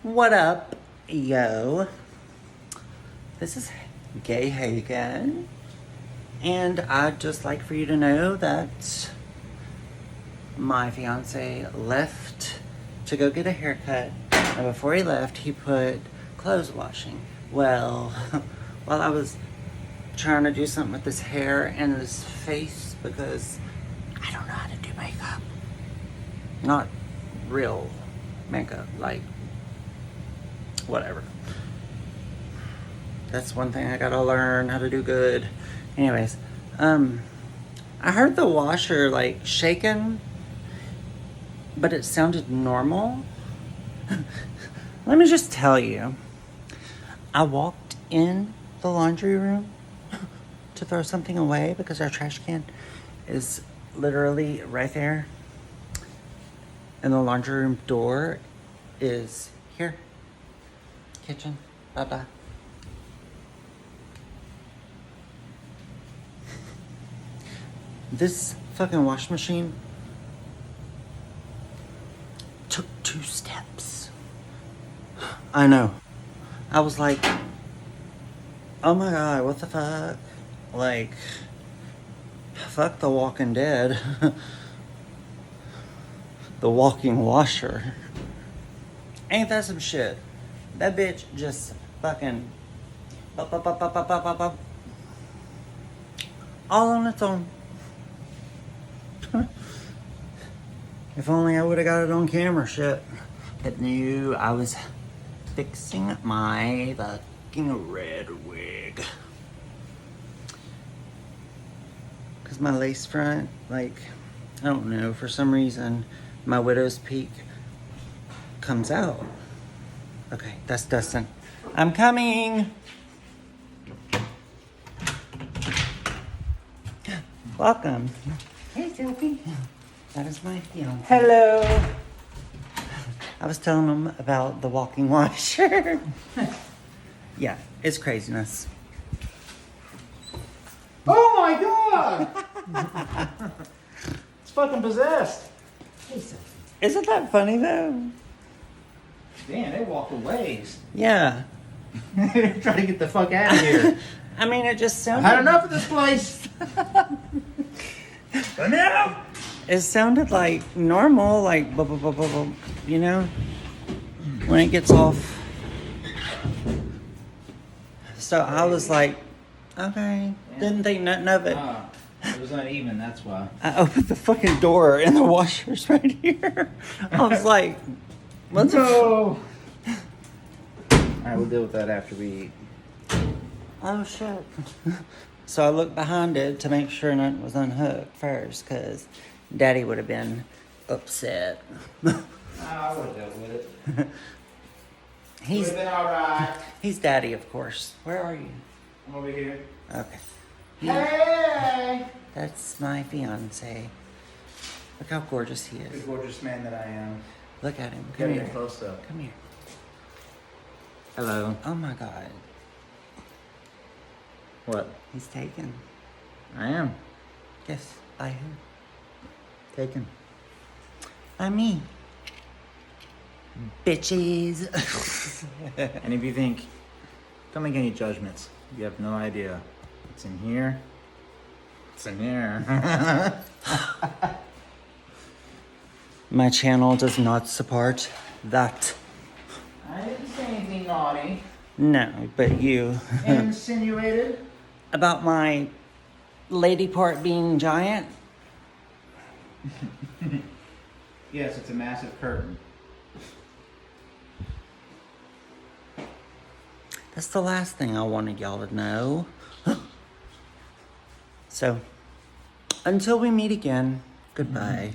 What up, yo? This is Gay Hagan, and I'd just like for you to know that my fiance left to go get a haircut, and before he left, he put clothes washing. Well, while I was trying to do something with his hair and his face, because I don't know how to do makeup. Not real makeup, like whatever. That's one thing I gotta learn how to do good. Anyways, I heard the washer like shaking, but it sounded normal. Let me just tell you, I walked in the laundry room to throw something away because our trash can is literally right there. And the laundry room door is here. Kitchen. Bye-bye. This fucking wash machine took 2 steps. I know. I was like, oh my god, what the fuck? Like, fuck The Walking Dead. The walking washer. Ain't that some shit? That bitch just fucking all on its own. If only I would have got it on camera, shit. But no, I was fixing my fucking red wig. Cause my lace front, like, I don't know, for some reason, my widow's peak comes out. Okay, that's Dustin. I'm coming. Welcome. Hey, Sophie. That is my fiance. Hello. I was telling him about the walking washer. Yeah, it's craziness. Oh my god! It's fucking possessed. Isn't that funny though? Damn, they walked a ways. Yeah. They're trying to get the fuck out of here. I mean, it just sounded... I've had enough of this place. Enough! It sounded like normal, like, you know? When it gets off. So I was like, okay. Didn't think nothing of it. It was uneven, that's why. I opened the fucking door and the washer's right here. I was like, what's No! Alright, we'll deal with that after we eat. Oh shit. So I looked behind it to make sure nothing was unhooked first, because Daddy would have been upset. I would have dealt with it. He's Would have been alright. He's Daddy, of course. Where are you? I'm over here. Okay. Hey! That's my fiance. Look how gorgeous he The is. gorgeous man that I am. Look at him. Get Come in here. close up. Come here. Hello. Oh my god. What? He's taken. I am. Yes. By who? Taken. By me. Bitches. And if you think, don't make any judgments. You have no idea. It's in here. It's in here. My channel does not support that. I didn't say anything naughty. No, but you. Insinuated. About my lady part being giant? Yes, it's a massive curtain. That's the last thing I wanted y'all to know. So, until we meet again, goodbye.